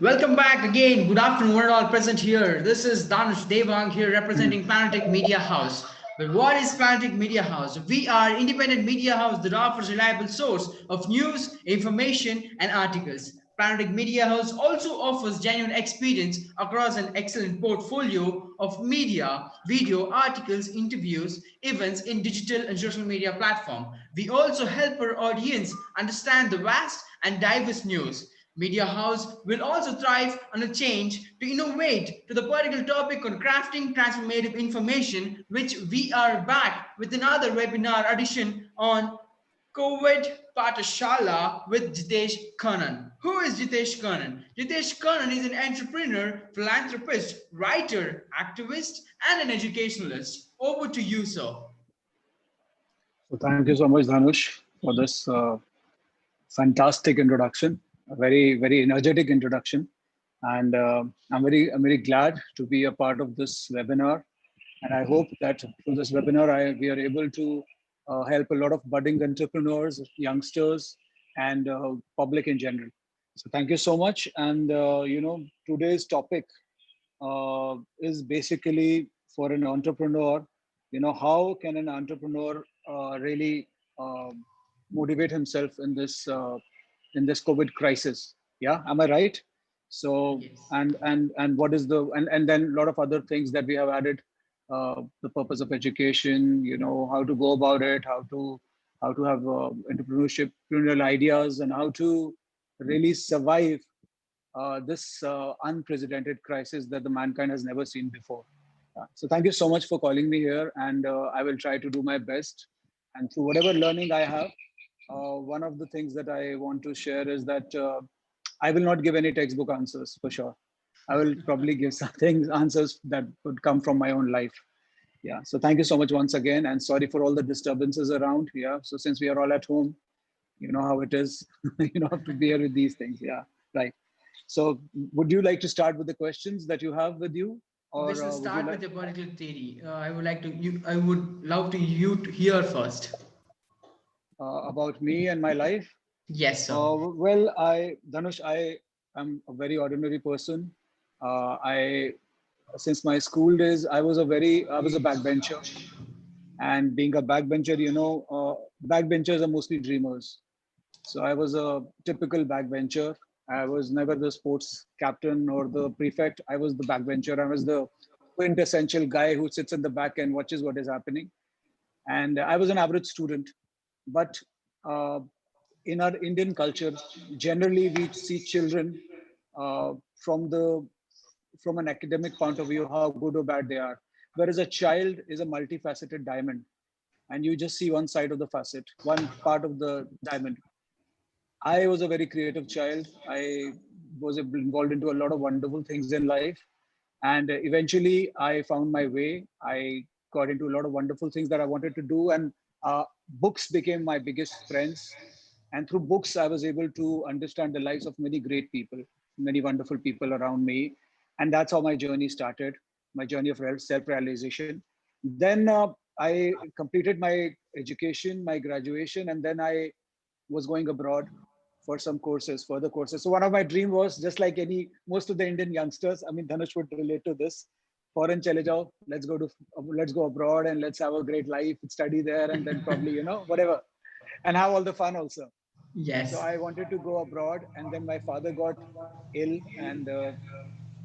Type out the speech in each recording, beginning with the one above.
Welcome back again. Good afternoon, one and all present here. This is Danush Devang here representing Panatic Media House. But what is Panatic Media House? We are independent media house that offers reliable source of news, information, and articles. Panatic Media House also offers genuine experience across an excellent portfolio of media, video, articles, interviews, events in digital and social media platform. We also help our audience understand the vast and diverse news. Media House will also thrive on a change to innovate to the particular topic on crafting transformative information, which we are back with another webinar edition on COVID Paathshala with Jitesh Kannan. Who is Jitesh Kannan? Jitesh Kannan is an entrepreneur, philanthropist, writer, activist, and an educationalist. Over to you, sir. So thank you so much, Dhanush, for this fantastic introduction, a very energetic introduction, and I'm very glad to be a part of this webinar. And I hope that through this webinar, we are able to help a lot of budding entrepreneurs, youngsters, and public in general. So thank you so much. And today's topic is basically for an entrepreneur. How can an entrepreneur really motivate himself in this COVID crisis? Yeah, am I right? So Yes. and what is the and then a lot of other things that we have added, the purpose of education, how to go about it, how to have entrepreneurial ideas, and how to really survive this unprecedented crisis that the mankind has never seen before. So thank you so much for calling me here, and I will try to do my best. And through whatever learning I have, one of the things that I want to share is that I will not give any textbook answers for sure. I will probably give something answers that would come from my own life. Yeah. So thank you so much once again, and sorry for all the disturbances around. Yeah. So since we are all at home, you know how it is. You don't have to bear with these things. Yeah. Right. So would you like to start with the questions that you have with you, or Obviously, would you start like with a particular theory. I would like to. I would love to you to hear first. about me and my life? Yes, sir. Well, Dhanush, I am a very ordinary person. I Since my school days, I was a backbencher, and being a backbencher, backbenchers are mostly dreamers. So I was a typical backbencher. I was never the sports captain or the prefect. I was the backbencher. I was the quintessential guy who sits in the back and watches what is happening. And I was an average student. But uh, in our Indian culture, generally we see children uh, from the from an academic point of view, how good or bad they are. Whereas a child is a multifaceted diamond, and you just see one side of the facet, one part of the diamond. I was a very creative child. I was involved into a lot of wonderful things in life. And eventually, I found my way. I got into a lot of wonderful things that I wanted to do. And books became my biggest friends. And through books, I was able to understand the lives of many great people, many wonderful people around me. And that's how my journey started, my journey of self realization. Then I completed my education, my graduation, and then I was going abroad for some courses, further courses. So one of my dream was, just like most of the Indian youngsters, I mean, Dhanush would relate to this. Foreign chale jao, let's go abroad and let's have a great life, study there, and then probably whatever, and have all the fun also. So Yes. I wanted to go abroad, and then my father got ill, and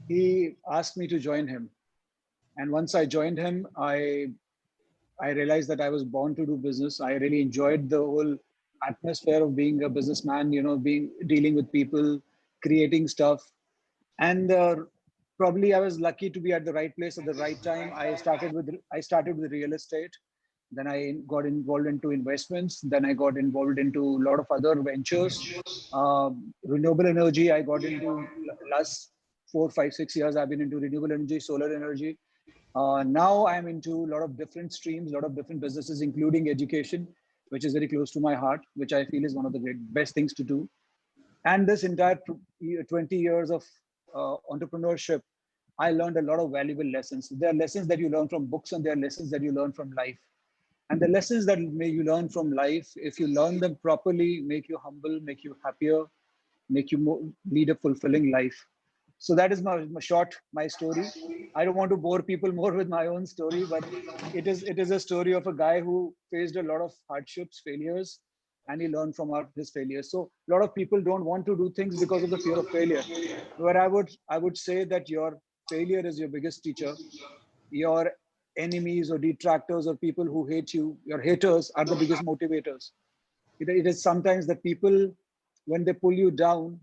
he asked me to join him. And once I joined him, I realized that I was born to do business. I really enjoyed the whole atmosphere of being a businessman, being dealing with people, creating stuff. And probably I was lucky to be at the right place at the right time. I started with real estate. Then I got involved into investments. Then I got involved into a lot of other ventures. Renewable energy, I got into last 4, 5, 6 years. I've been into renewable energy, solar energy. Now I'm into a lot of different streams, a lot of different businesses, including education, which is very close to my heart, which I feel is one of the best things to do. And this entire 20 years of entrepreneurship, I learned a lot of valuable lessons. There are lessons that you learn from books, and there are lessons that you learn from life. And the lessons that may you learn from life, if you learn them properly, make you humble, make you happier, make you lead a fulfilling life. So that is my short, my story. I don't want to bore people more with my own story, but it is a story of a guy who faced a lot of hardships, failures, and he learned from his failures. So a lot of people don't want to do things because of the fear of failure. Where I would say that your failure is your biggest teacher. Your enemies or detractors or people who hate you, your haters, are the biggest motivators. It is sometimes that people, when they pull you down,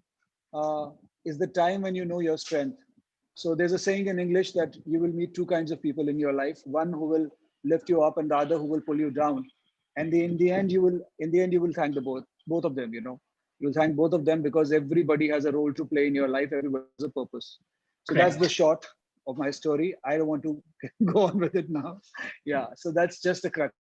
uh, is the time when you know your strength. So there's a saying in English that you will meet two kinds of people in your life: one who will lift you up, and the other who will pull you down. And in the end you will thank the both of them. You'll thank both of them, because everybody has a role to play in your life. Everybody has a purpose. So that's the Correct. short of my story. I don't want to go on with it now. Yeah, so that's just the crux.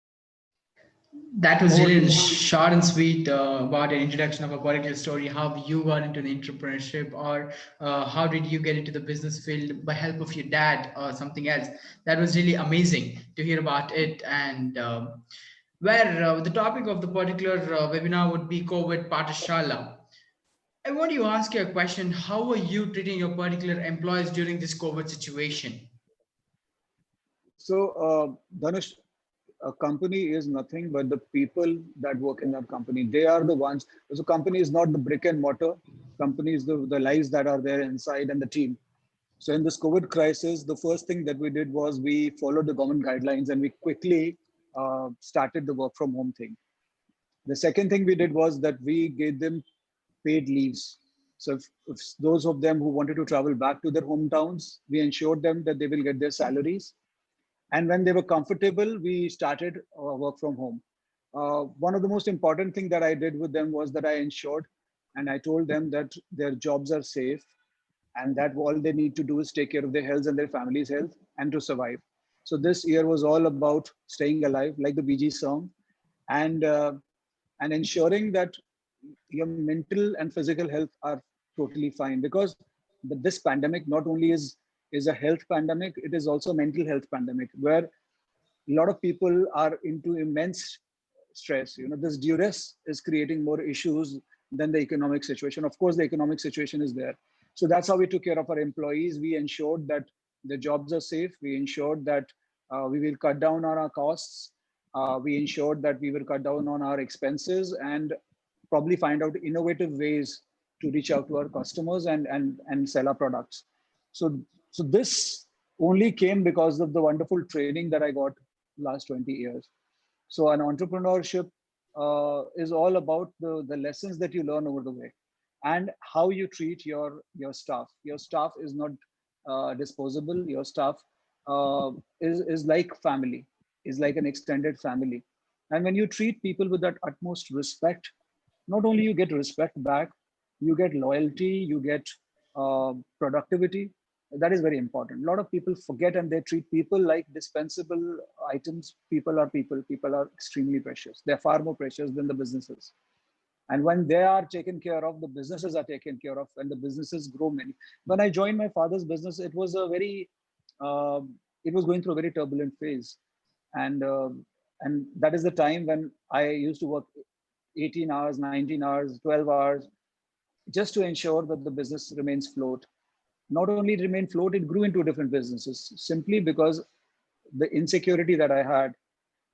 That was Over to really you. short and sweet about an introduction of a particular story, how you got into the entrepreneurship, or how did you get into the business field by help of your dad or something else. That was really amazing to hear about it. And where the topic of the particular webinar would be COVID Paathshala. I want to ask you a question. How are you treating your particular employees during this COVID situation? So, Dhanush, a company is nothing but the people that work in that company. They are the ones. So, company is not the brick and mortar. Company is the lives that are there inside and the team. So, in this COVID crisis, the first thing that we did was we followed the government guidelines, and we quickly started the work from home thing. The second thing we did was that we gave them paid leaves. So if those of them who wanted to travel back to their hometowns, we ensured them that they will get their salaries. And when they were comfortable, we started work from home. One of the most important thing that I did with them was that I ensured and I told them that their jobs are safe, and that all they need to do is take care of their health and their family's health and to survive. So this year was all about staying alive, like the BG song, and ensuring that your mental and physical health are totally fine, because this pandemic not only is a health pandemic, it is also a mental health pandemic, where a lot of people are into immense stress. This duress is creating more issues than the economic situation. Of course, the economic situation is there. So that's how we took care of our employees. We ensured that the jobs are safe. We ensured that we will cut down on our costs. We ensured that we will cut down on our expenses, and probably find out innovative ways to reach out to our customers and sell our products. So this only came because of the wonderful training that I got last 20 years. So an entrepreneurship is all about the lessons that you learn over the way, and how you treat your staff. Your staff is not disposable. Your staff is like family, is like an extended family. And when you treat people with that utmost respect, not only you get respect back, you get loyalty, you get productivity. That is very important. A lot of people forget, and they treat people like dispensable items. People are people. People are extremely precious. They're far more precious than the businesses. And when they are taken care of, the businesses are taken care of, and the businesses grow many. When I joined my father's business, it was a very, it was going through a very turbulent phase, and that is the time when I used to work 18 hours, 19 hours, 12 hours, just to ensure that the business remains float. Not only it remained float, it grew into different businesses, simply because the insecurity that I had,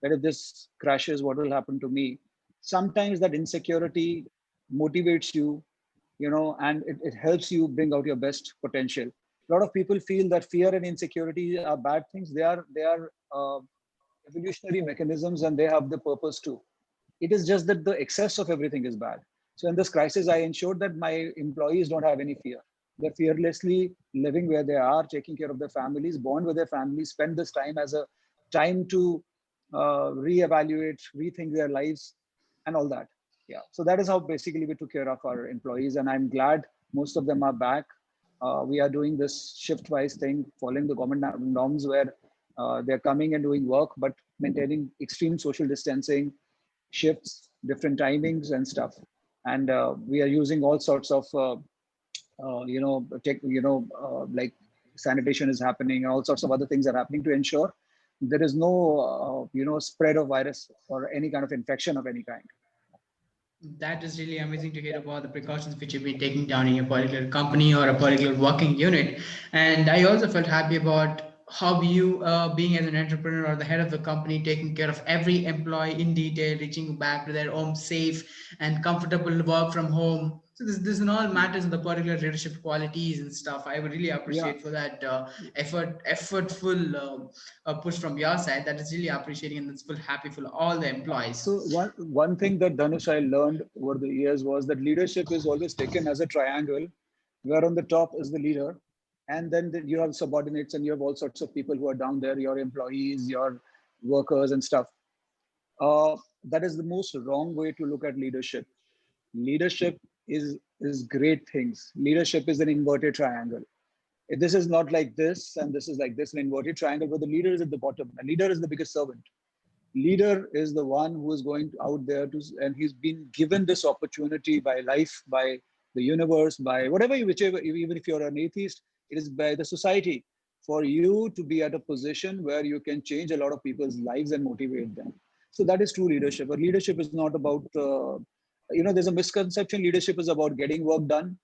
that if this crashes, what will happen to me? Sometimes that insecurity motivates you, and it helps you bring out your best potential. A lot of people feel that fear and insecurity are bad things. They are evolutionary mechanisms, and they have the purpose too. It is just that the excess of everything is bad. So in this crisis, I ensured that my employees don't have any fear. They're fearlessly living where they are, taking care of their families, bond with their families, spend this time as a time to reevaluate, rethink their lives, and all that. Yeah. So that is how basically we took care of our employees, and I'm glad most of them are back. We are doing this shift-wise thing, following the government norms, where they're coming and doing work, but maintaining extreme social distancing, shifts, different timings and stuff. And we are using all sorts of, like sanitation is happening, all sorts of other things are happening to ensure there is no, spread of virus or any kind of infection of any kind. That is really amazing to hear about the precautions which you've been taking down in your particular company or a particular working unit. And I also felt happy about how you, being as an entrepreneur or the head of the company, taking care of every employee in detail, reaching back to their home safe and comfortable work from home. So this and all matters in the particular leadership qualities and stuff. I would really Yeah. appreciate for that effortful push from your side. That is really appreciating, and that's full happy for all the employees. So one thing that Dhanush I learned over the years was that leadership is always taken as a triangle, where on the top is the leader, and then you have subordinates and you have all sorts of people who are down there, your employees, your workers and stuff. That is the most wrong way to look at leadership. Leadership is great things. Leadership is an inverted triangle. This is not like this, and this is like this, an inverted triangle, where the leader is at the bottom. The leader is the biggest servant. Leader is the one who is going out there to, and he's been given this opportunity by life, by the universe, by whatever, whichever, even if you're an atheist, it is by the society for you to be at a position where you can change a lot of people's lives and motivate them. So that is true leadership. But leadership is not about, there's a misconception. Leadership is about getting work done.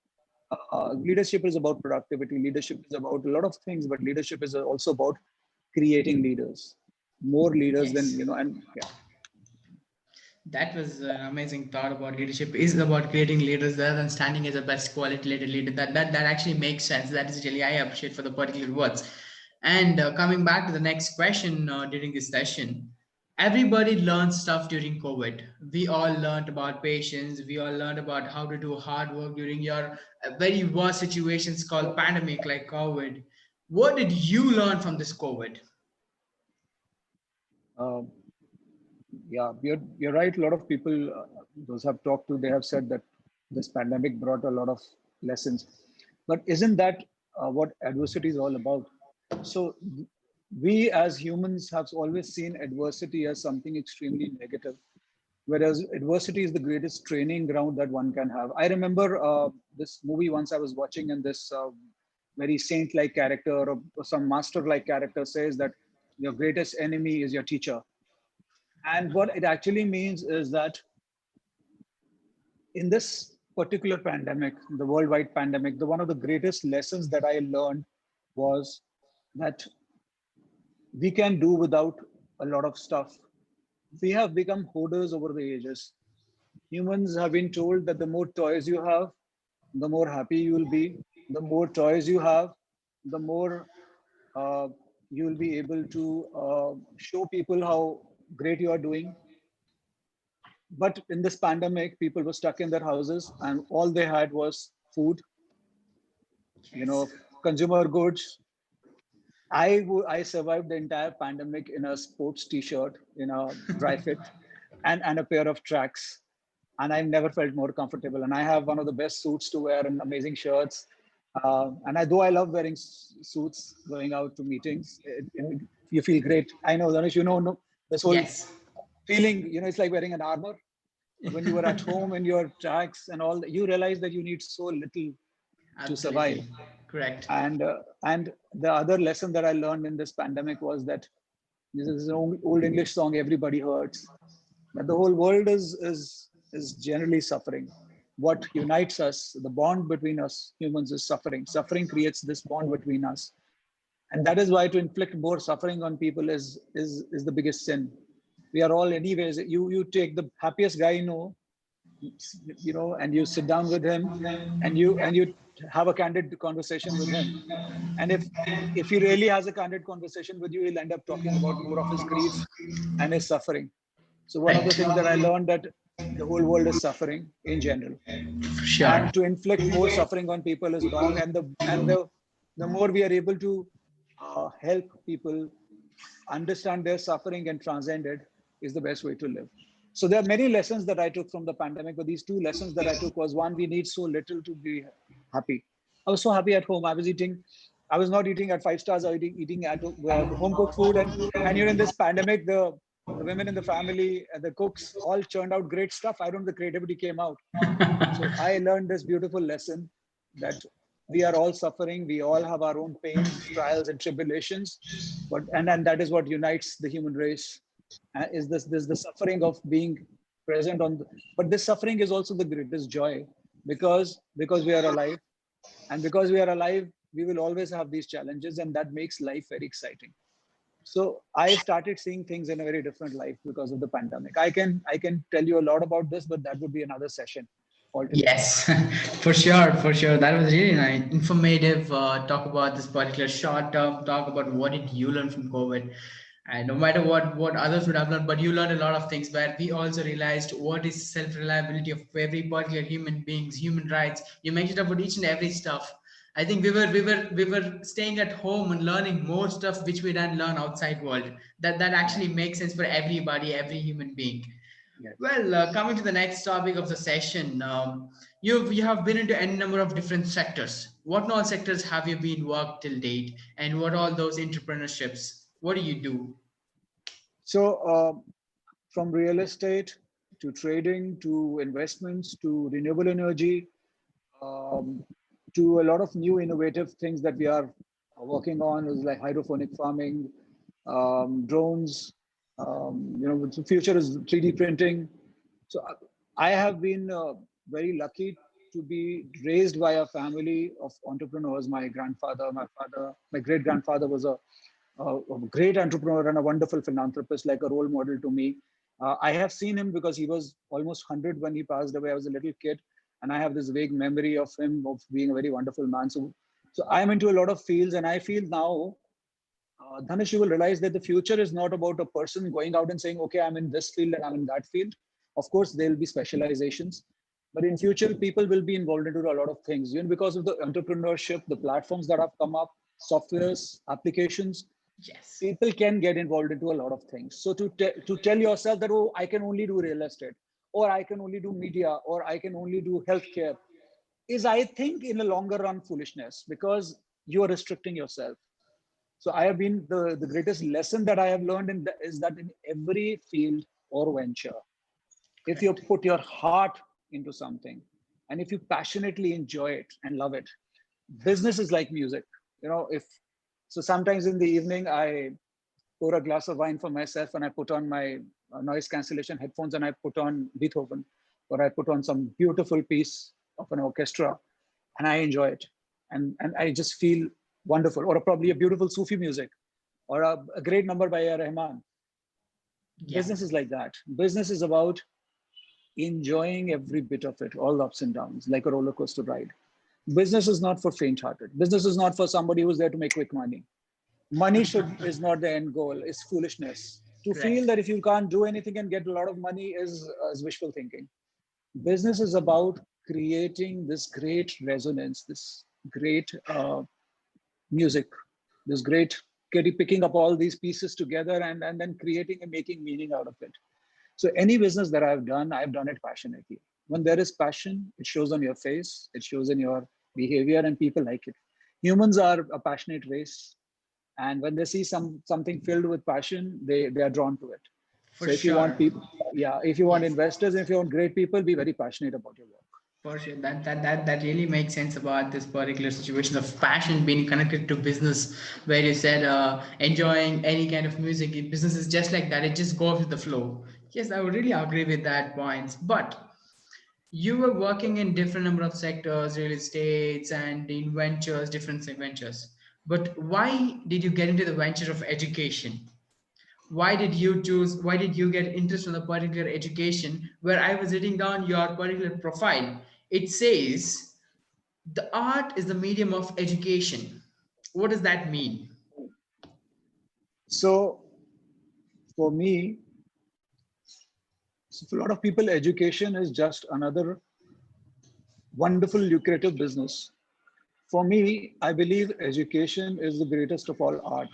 Leadership is about productivity. Leadership is about a lot of things, but leadership is also about creating leaders, more leaders than, Yes. and yeah. That was an amazing thought about leadership. Is about creating leaders rather than standing as a best quality leader. That actually makes sense. That is really I appreciate for the particular words. And coming back to the next question during this session, everybody learned stuff during COVID. We all learned about patience. We all learned about how to do hard work during your very worst situations called pandemic like COVID. What did you learn from this COVID? Uh, yeah, you're right. A lot of people, those I've talked to, they have said that this pandemic brought a lot of lessons. But isn't that what adversity is all about? So we as humans have always seen adversity as something extremely negative, whereas adversity is the greatest training ground that one can have. I remember this movie once I was watching, and this very saint-like character or some master-like character says that your greatest enemy is your teacher. And what it actually means is that in this particular pandemic, the worldwide pandemic, the one of the greatest lessons that I learned was that we can do without a lot of stuff. We have become hoarders over the ages. Humans have been told that the more toys you have, the more happy you will be. The more toys you have, the more uh, you will be able to show people how great you are doing. But in this pandemic, people were stuck in their houses and all they had was food, you Yes. know, consumer goods. I survived the entire pandemic in a sports t-shirt, in a dry fit, and a pair of tracks. And I've never felt more comfortable. And I have one of the best suits to wear and amazing shirts. Though I love wearing suits, going out to meetings, you feel great. I know, Dhanush, no, this whole Yes. feeling, it's like wearing an armor. When you were at home in your tracks and all, you realize that you need so little to survive. Absolutely. Correct. And the other lesson that I learned in this pandemic was that this is an old English song everybody hurts. That the whole world is generally suffering. What unites us, the bond between us humans, is suffering. Suffering creates this bond between us, and that is why to inflict more suffering on people is the biggest sin. We are all, anyways. You take the happiest guy and you sit down with him, and you have a candid conversation with him. And if he really has a candid conversation with you, he'll end up talking about more of his grief and his suffering. So one of the Right. things that I learned, that the whole world is suffering in general, For sure. and to inflict more suffering on people is wrong. And the more we are able to help people understand their suffering and transcend it, is the best way to live. So there are many lessons that I took from the pandemic, but these two lessons that I took was, one, we need so little to be happy. I was so happy at home. I was not eating at five stars. I was eating at home cooked food. And in this pandemic, the women in the family, the cooks all churned out great stuff. I don't know, the creativity came out. So I learned this beautiful lesson that we are all suffering. We all have our own pains, trials, and tribulations. And that is what unites the human race. Is this the suffering of being present on the, but this suffering is also the greatest joy, because we are alive, and because we are alive, we will always have these challenges, and that makes life very exciting. So I started seeing things in a very different life because of the pandemic. I can tell you a lot about this, but that would be another session altogether. Yes, for sure, for sure. That was really nice, informative. Talk about this particular short term. Talk about what did you learn from COVID, and no matter what others would have learned, but you learned a lot of things. Where we also realized what is self reliability of every particular human beings, human rights. You mentioned about each and every stuff. I think we were staying at home and learning more stuff which we didn't learn outside world. That Yeah. actually makes sense for everybody, every human being. Yes. Well, coming to the next topic of the session, you have been into any number of different sectors. What all sectors have you been worked till date, and what all those entrepreneurships? What do you do? So from real estate to trading to investments to renewable energy, um, to a lot of new innovative things that we are working on, is like hydroponic farming, drones. The future is 3D printing. So I have been very lucky to be raised by a family of entrepreneurs. My grandfather, my father, my great grandfather was a great entrepreneur and a wonderful philanthropist, like a role model to me. I have seen him because he was almost 100 when he passed away. I was a little kid, and I have this vague memory of him of being a very wonderful man. So I'm into a lot of fields, and I feel now, Dhanush, you will realize that the future is not about a person going out and saying, okay, I'm in this field and I'm in that field. Of course, there will be specializations, but in future, people will be involved into a lot of things. Because of the entrepreneurship, the platforms that have come up, softwares, applications, Yes. people can get involved into a lot of things. So to tell yourself that, oh, I can only do real estate, or I can only do media, or I can only do healthcare, is, I think, in the longer run foolishness, because you are restricting yourself. So I have been the greatest lesson that I have learned is that in every field or venture, if you Correct. put your heart into something, and if you passionately enjoy it and love it, business is like music. If so, sometimes in the evening I pour a glass of wine for myself, and I put on my noise cancellation headphones, and I put on Beethoven, or I put on some beautiful piece of an orchestra, and I enjoy it, and I just feel wonderful. Or probably a beautiful Sufi music, or a great number by Rahman. Yeah. Business is like that. Business is about enjoying every bit of it, all the ups and downs, like a roller coaster ride. Business is not for faint-hearted. Business is not for somebody who's there to make quick money. Money should is not the end goal. It's foolishness. To feel Correct. that if you can't do anything and get a lot of money is wishful thinking. Business is about creating this great resonance, this great music, this great picking up all these pieces together, and then creating and making meaning out of it. So any business that I've done it passionately. When there is passion, it shows on your face, it shows in your behavior, and people like it. Humans are a passionate race, and when they see something filled with passion, they are drawn to it. For So if you want sure. people, yeah, if you want Yes. investors, if you want great people, be very passionate about your work. For sure, that really makes sense about this particular situation of passion being connected to business, where you said enjoying any kind of music in business is just like that. It just goes with the flow. Yes, I would really agree with that points. But you were working in different number of sectors, real estates and in ventures, different ventures. But why did you get into the venture of education? Why did you choose, why did you get interest in the particular education? Where I was reading down your particular profile, it says the art is the medium of education. What does that mean? So for me, so for a lot of people, education is just another wonderful, lucrative business. For me, I believe education is the greatest of all art.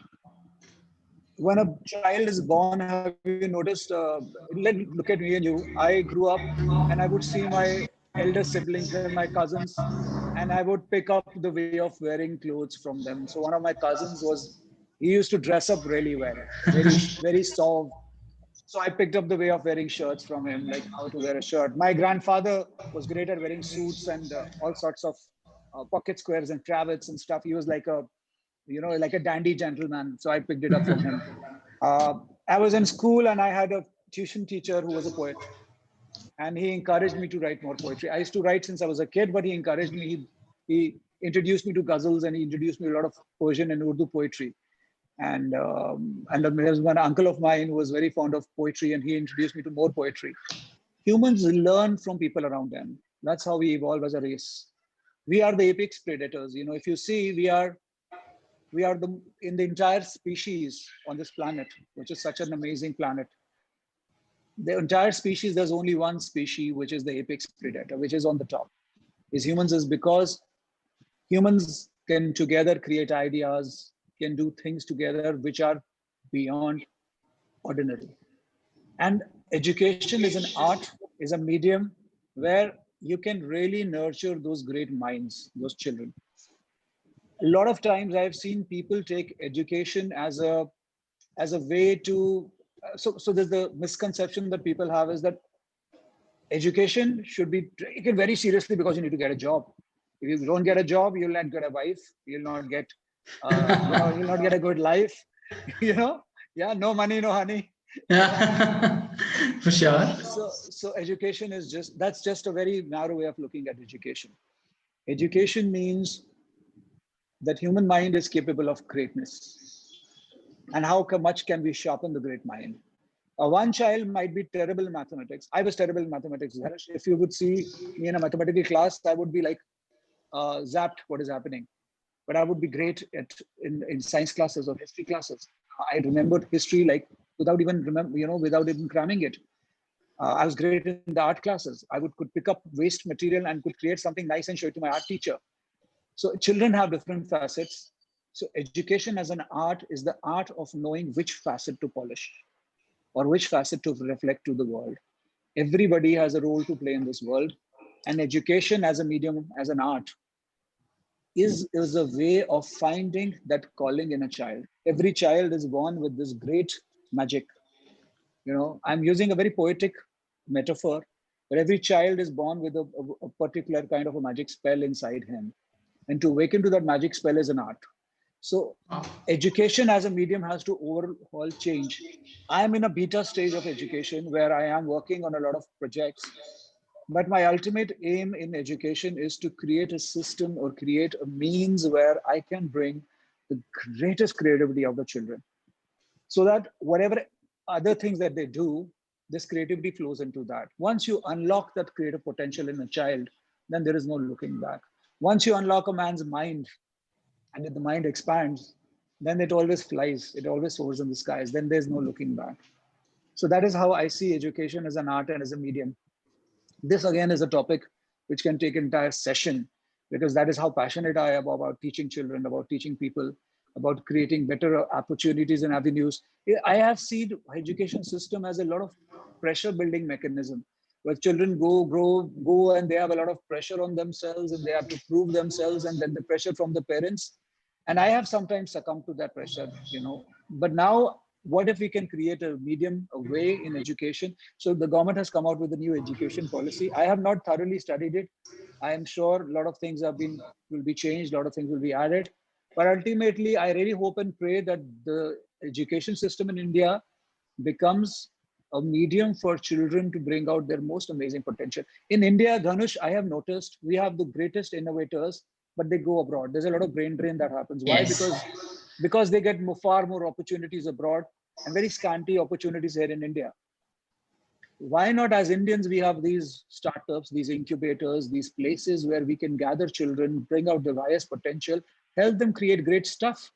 When a child is born, have you noticed? Look at me and you. I grew up, and I would see my elder siblings and my cousins, and I would pick up the way of wearing clothes from them. So one of my cousins he used to dress up really well, very soft. So I picked up the way of wearing shirts from him, like how to wear a shirt. My grandfather was great at wearing suits and all sorts of pocket squares and cravats and stuff. He was like a dandy gentleman. So I picked it up from him. I was in school, and I had a tuition teacher who was a poet. and he encouraged me to write more poetry. I used to write since I was a kid, but he encouraged me. He introduced me to ghazals, and he introduced me a lot of Persian and Urdu poetry. And there was one uncle of mine who was very fond of poetry, and he introduced me to more poetry. Humans learn from people around them. That's how we evolve as a race. We are the apex predators. You know, if you see, we are the in the entire species on this planet, which is such an amazing planet. The entire species, there's only one species, which is the apex predator, which is on the top. Is humans, is because humans can together create ideas, can do things together which are beyond ordinary. And education is an art, is a medium where you can really nurture those great minds, those children. A lot of times I've seen people take education as a way to so there's the misconception that people have is that education should be taken very seriously because you need to get a job. If you don't get a job, you'll not get a wife. You'll not get, you'll not get a good life. you know, yeah, no money, no honey. Yeah, for sure. So education is that's just a very narrow way of looking at education. Education means that human mind is capable of greatness, and how much can we sharpen the great mind? One child might be terrible in mathematics. I was terrible in mathematics. If you would see me in a mathematical class, I would be like zapped what is happening. But I would be great in science classes or history classes. I remembered history like without even without even cramming it. I was great in the art classes. I could pick up waste material and could create something nice and show it to my art teacher. So children have different facets. So education as an art is the art of knowing which facet to polish or which facet to reflect to the world. Everybody has a role to play in this world. And education as a medium, as an art, is a way of finding that calling in a child. Every child is born with this great magic. I'm using a very poetic metaphor, but every child is born with a particular kind of a magic spell inside him. And to awaken to that magic spell is an art. So education as a medium has to overhaul change. I'm in a beta stage of education where I am working on a lot of projects. But my ultimate aim in education is to create a system or create a means where I can bring the greatest creativity of the children so that whatever other things that they do, this creativity flows into that. Once you unlock that creative potential in a child, then there is no looking back. Once you unlock a man's mind and if the mind expands, then it always flies, it always soars in the skies, then there's no looking back. So that is how I see education as an art and as a medium. This again is a topic which can take an entire session because that is how passionate I am about teaching children, about teaching people, about creating better opportunities and avenues. I have seen education system as a lot of pressure building mechanism where children go and they have a lot of pressure on themselves and they have to prove themselves and then the pressure from the parents. And I have sometimes succumbed to that pressure, but now what if we can create a medium, a way in education? So the government has come out with a new education policy. I have not thoroughly studied it. I am sure a lot of things will be changed, a lot of things will be added. But ultimately, I really hope and pray that the education system in India becomes a medium for children to bring out their most amazing potential. In India, Dhanush, I have noticed we have the greatest innovators, but they go abroad. There's a lot of brain drain that happens. Why? Yes. Because they get far more opportunities abroad and very scanty opportunities here in India. Why not, as Indians, we have these startups, these incubators, these places where we can gather children, bring out their highest potential, help them create great stuff.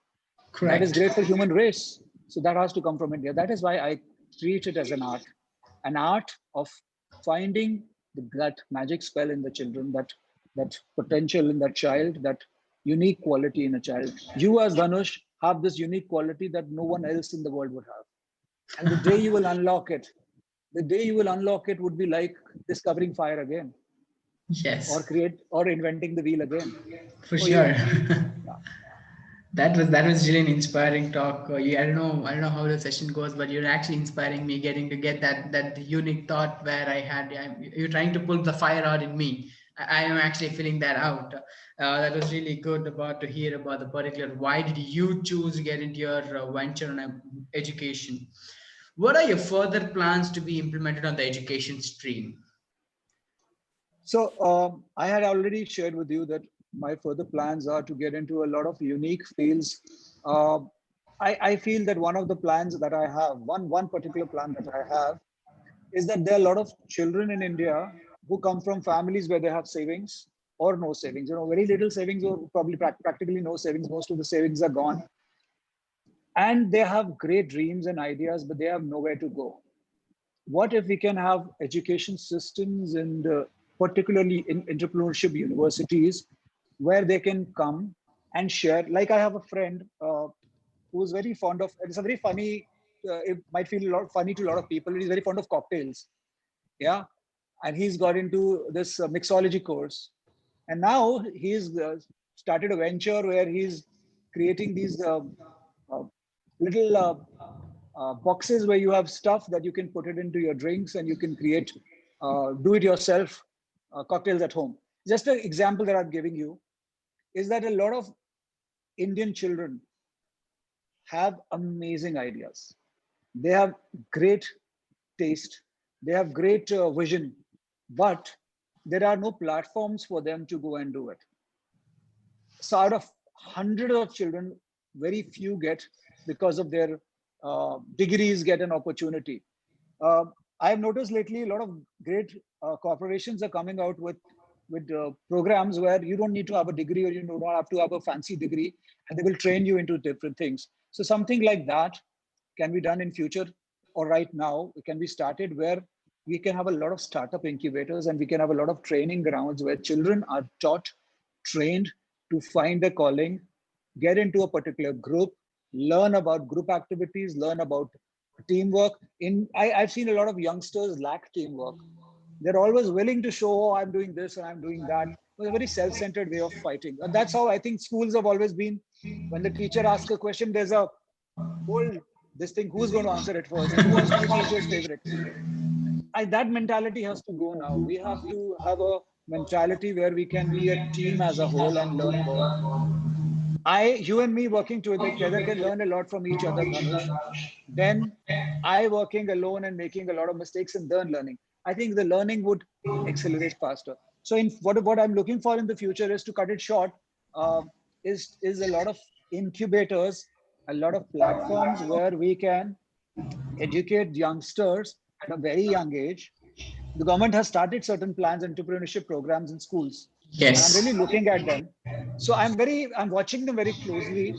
That is Correct. great for human race. So that has to come from India. That is why I treat it as an art of finding that magic spell in the children, that potential in that child, that unique quality in a child. You as Dhanush have this unique quality that no one else in the world would have. And the day you will unlock it would be like discovering fire again, or Yes, inventing the wheel again. for Oh, you, sure. yeah. That was really an inspiring talk. I don't know how the session goes, but you're actually inspiring me, getting to get that unique thought where you're trying to pull the fire out in me. I am actually feeling that out. That was really good about to hear about the particular. Why did you choose to get into your venture on education? What are your further plans to be implemented on the education stream? So I had already shared with you that my further plans are to get into a lot of unique fields. Uh, I feel that one of the plans that I have, one particular plan that I have, is that there are a lot of children in India who come from families where they have savings or no savings. You know, very little savings or probably practically no savings. Most of the savings are gone, and they have great dreams and ideas, but they have nowhere to go. What if we can have education systems and particularly in entrepreneurship universities where they can come and share? Like I have a friend who's very fond of, it's a very funny, it might feel a lot funny to a lot of people, he's very fond of cocktails. Yeah. And he's got into this mixology course. And now he's started a venture where he's creating these uh, little boxes where you have stuff that you can put it into your drinks and you can create do it yourself cocktails at home. Just an example that I'm giving you is that a lot of Indian children have amazing ideas. They have great taste, they have great vision, but there are no platforms for them to go and do it. So out of hundreds of children, very few get, because of their degrees, get an opportunity. Uh, I've noticed lately a lot of great corporations are coming out with programs where you don't need to have a degree or you don't have to have a fancy degree, and they will train you into different things. So something like that can be done in future, or right now it can be started, where we can have a lot of startup incubators and we can have a lot of training grounds where children are taught, trained to find their calling, get into a particular group, learn about group activities, learn about teamwork. I've seen a lot of youngsters lack teamwork. They're always willing to show, oh, I'm doing this and I'm doing that. It's a very self-centered way of fighting. And that's how I think schools have always been. When the teacher asks a question, there's a whole this thing, who's going to answer it first? Who wants to be teacher's favorite? That mentality has to go now. We have to have a mentality where we can be a team as a whole and learn more. You and me working together can learn a lot from each other, Dhanush. Then I working alone and making a lot of mistakes and then learning. I think the learning would accelerate faster. So in what I'm looking for in the future is to cut it short, uh, is a lot of incubators, a lot of platforms where we can educate youngsters at a very young age. The government has started certain plans, entrepreneurship programs in schools, and I'm really Yes. looking at them. So I'm watching them very closely,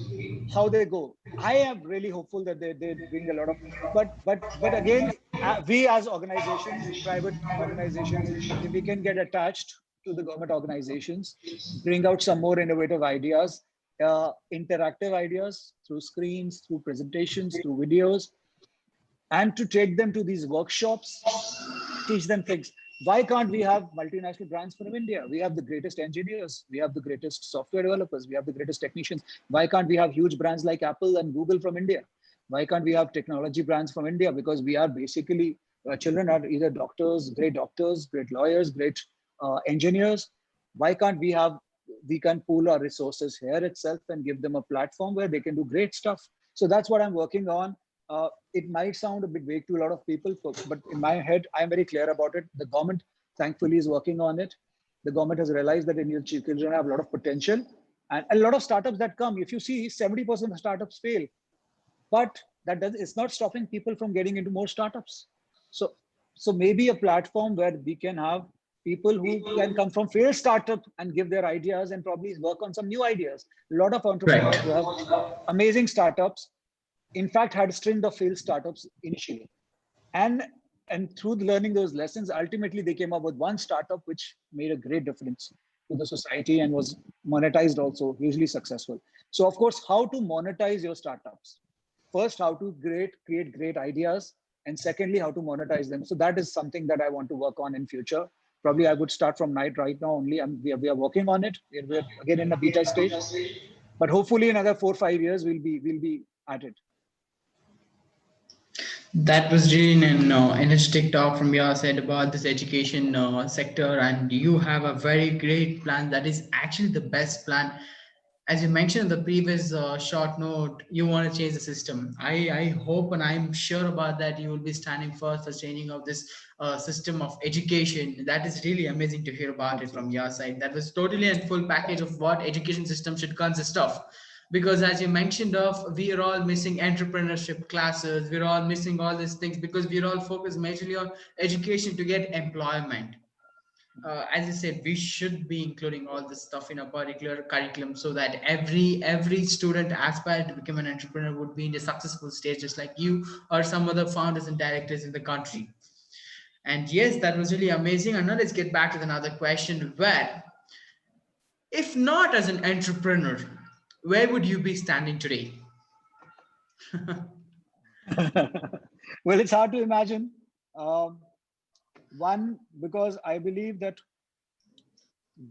how they go. I am really hopeful that they bring a lot of, but again, we as organizations, private organizations, if we can get attached to the government organizations, bring out some more innovative ideas, interactive ideas through screens, through presentations, through videos, and to take them to these workshops, teach them things. Why can't we have multinational brands from India? We have the greatest engineers, we have the greatest software developers, we have the greatest technicians. Why can't we have huge brands like Apple and Google from India? Why can't we have technology brands from India? Because we are basically, children are either doctors, great lawyers, great engineers. Why can't we can pool our resources here itself and give them a platform where they can do great stuff? So that's what I'm working on. It might sound a bit vague to a lot of people, but in my head, I'm very clear about it. The government, thankfully, is working on it. The government has realized that Indian children have a lot of potential, and a lot of startups that come. If you see, 70% of startups fail, but it's not stopping people from getting into more startups. So, so maybe a platform where we can have people who can come from failed startup and give their ideas and probably work on some new ideas. A lot of Right. entrepreneurs who have amazing startups, in fact, had a string of failed startups initially. And and through learning those lessons, ultimately they came up with one startup which made a great difference to the society and was monetized also, hugely successful. So of course, how to monetize your startups? First, how to create great ideas, and secondly, how to monetize them. So that is something that I want to work on in future. Probably I would start from night right now only. We are working on it. We're again in a beta stage, but hopefully another 4 or 5 years we'll be at it. That was really an energetic talk from your side about this education sector, and you have a very great plan. That is actually the best plan as you mentioned in the previous short note, you want to change the system. I hope and I'm sure about that you will be standing first for changing of this system of education. That is really amazing to hear about it from Absolutely. your side. That was totally a full package of what education system should consist of. Because as you mentioned of, we are all missing entrepreneurship classes, we're all missing all these things because we're all focused majorly on education to get employment. As I said, we should be including all this stuff in a particular curriculum so that every student aspired to become an entrepreneur would be in a successful stage, just like you or some other founders and directors in the country. And yes, that was really amazing. And now let's get back to another question. Where, if not as an entrepreneur, where would you be standing today? Well, it's hard to imagine. Um, One, because I believe that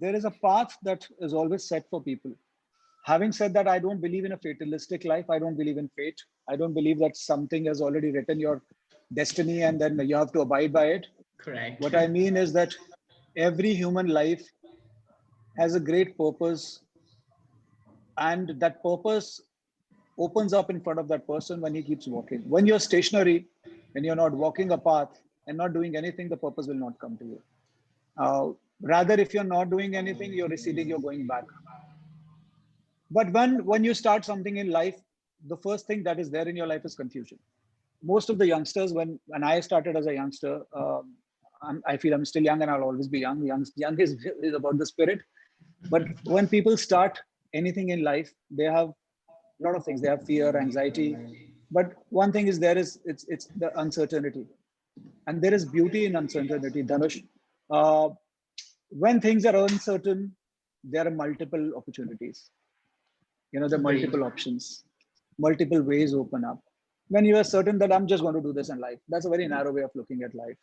there is a path that is always set for people. Having said that, I don't believe in a fatalistic life. I don't believe in fate. I don't believe that something has already written your destiny and then you have to abide by it. Correct. What I mean is that every human life has a great purpose, and that purpose opens up in front of that person when he keeps walking. When you're stationary, when you're not walking a path and not doing anything, the purpose will not come to you. Rather, if you're not doing anything, you're receding, you're going back. But when you start something in life, the first thing that is there in your life is confusion. Most of the youngsters, when I started as a youngster, I feel I'm still young and I'll always be young. Young is about the spirit. But when people start anything in life, they have a lot of things. They have fear, anxiety. But one thing is there is it's the uncertainty, and there is beauty in uncertainty. Dhanush, uh, when things are uncertain, there are multiple opportunities. There are Agreed. multiple options, multiple ways open up. When you are certain that I'm just going to do this in life, that's a very narrow way of looking at life.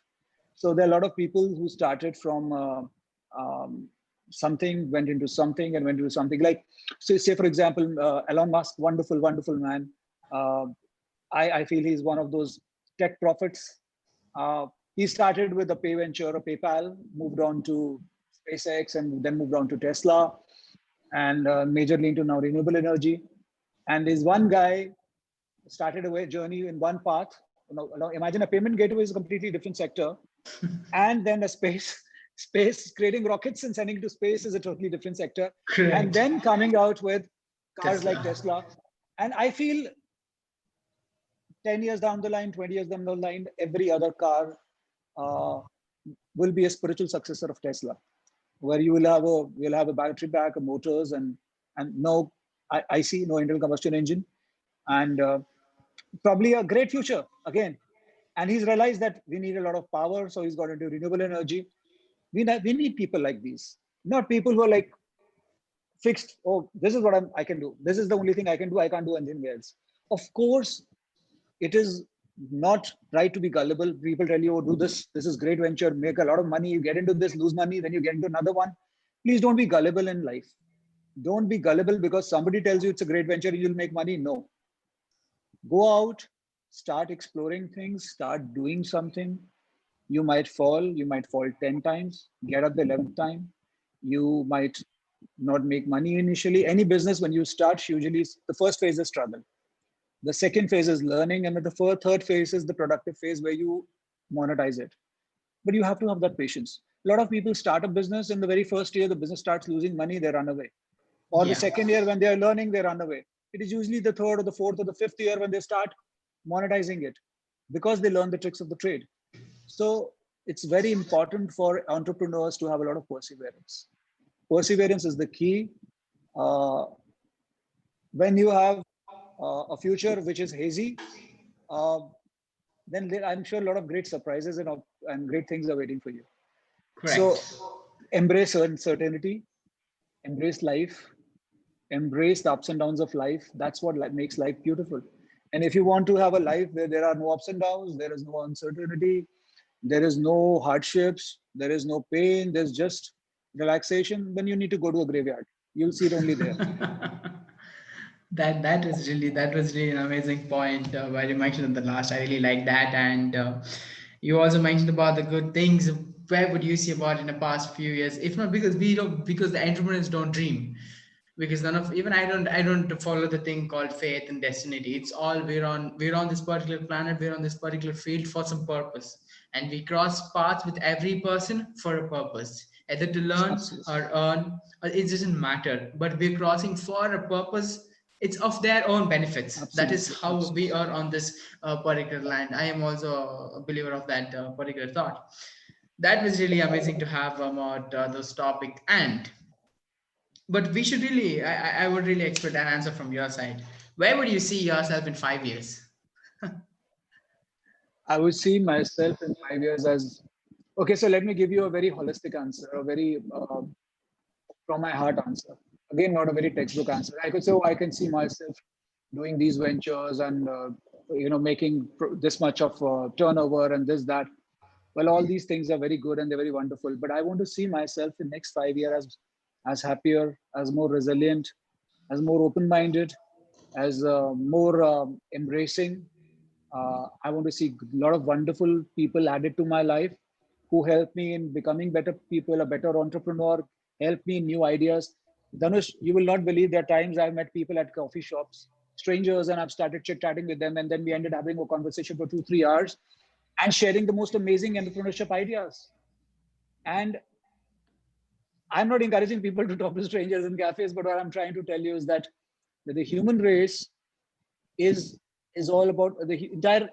So there are a lot of people who started from um, something, went into something, and went into something. Like, say for example, Elon Musk, wonderful man. Uh, I feel he's one of those tech prophets. Uh, he started with a pay venture, a PayPal, moved on to SpaceX, and then moved on to Tesla, and majorly into now renewable energy. And is one guy started a journey in one path. Imagine a payment gateway is a completely different sector, and then a space creating rockets and sending to space is a totally different sector, and Correct. then coming out with cars like Tesla. Tesla. And I feel 10 years down the line, 20 years down the line, every other car uh, will be a spiritual successor of Tesla, where you'll have a battery pack, a motors, and no I see no internal combustion engine, and probably a great future again. And he's realized that we need a lot of power, so he's got into renewable energy. We need people like these, not people who are like fixed. Oh, this is what I can do. This is the only thing I can do. I can't do anything else. Of course, it is not right to be gullible. People tell you, oh, do this. This is great venture. Make a lot of money. You get into this, lose money. Then you get into another one. Please don't be gullible in life. Don't be gullible because somebody tells you it's a great venture and you'll make money. No, go out, start exploring things, start doing something. You might fall 10 times, get up the 11th time. You might not make money initially. Any business, when you start, usually the first phase is struggle. The second phase is learning, and the third phase is the productive phase where you monetize it. But you have to have that patience. A lot of people start a business in the very first year, the business starts losing money, they run away. Or the Yeah. second year when they are learning, they run away. It is usually the third or the fourth or the fifth year when they start monetizing it because they learn the tricks of the trade. So it's very important for entrepreneurs to have a lot of perseverance. Perseverance is the key. Uh, when you have a future which is hazy, uh, then I'm sure a lot of great surprises and great things are waiting for you. So Correct. embrace uncertainty, embrace life, embrace the ups and downs of life. That's what makes life beautiful. And if you want to have a life where there are no ups and downs, there is no uncertainty, there is no hardships, there is no pain, there's just relaxation, then you need to go to a graveyard. You'll see it only there. That was really an amazing point where you mentioned in the last. I really like that, and you also mentioned about the good things. Where would you see about in the past few years? If not because we don't, because the entrepreneurs don't dream. because none of, even I don't follow the thing called faith and destiny. It's all, we're on this particular planet, we're on this particular field for some purpose, and we cross paths with every person for a purpose, either to learn Absolutely. or earn, or it doesn't matter, but we're crossing for a purpose. It's of their own benefits. That is Absolutely. how we Absolutely. are on this particular land. I am also a believer of that particular thought. That was really amazing to have about this topic. And but we should really, I would really expect an answer from your side. Where would you see yourself in 5 years? I would see myself in 5 years as okay. So let me give you a very holistic answer, a very from my heart answer. Again, not a very textbook answer. I could say, oh, I can see myself doing these ventures and making this much of turnover and this that. Well, all these things are very good and they're very wonderful. But I want to see myself in next 5 years as happier, as more resilient, as more open-minded, as more embracing. I want to see a lot of wonderful people added to my life who help me in becoming better people, a better entrepreneur, help me in new ideas. Dhanush, you will not believe there are times I've met people at coffee shops, strangers, and I've started chit-chatting with them, and then we ended having a conversation for 2, 3 hours and sharing the most amazing entrepreneurship ideas. And I'm not encouraging people to talk to strangers in cafes, but what I'm trying to tell you is that the human race is is all about the entire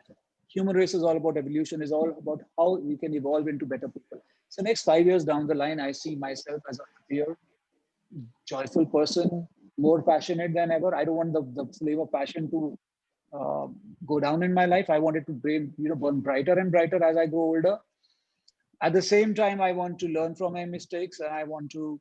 human race is all about evolution, is all about how we can evolve into better people. So next 5 years down the line, I see myself as a happier, joyful person, more passionate than ever. I don't want the flame of passion to uh, go down in my life. I want it to burn brighter and brighter as I grow older. At the same time, I want to learn from my mistakes and I want to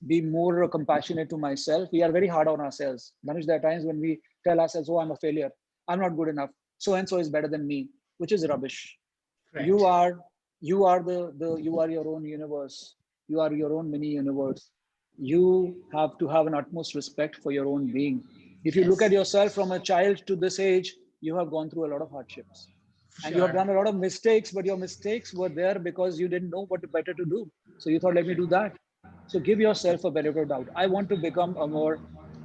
be more compassionate to myself. We are very hard on ourselves. Manish, there are times when we tell ourselves, oh, I'm a failure. I'm not good enough. So and so is better than me, which is rubbish. You Correct. are you are you are your own universe. You are your own mini universe. You have to have an utmost respect for your own being. If you look Yes, at yourself from a child to this age, you have gone through a lot of hardships for and you have sure. done a lot of mistakes, but your mistakes were there because you didn't know what better to do. So you thought, let me do that. So give yourself a benefit of doubt. I want to become a more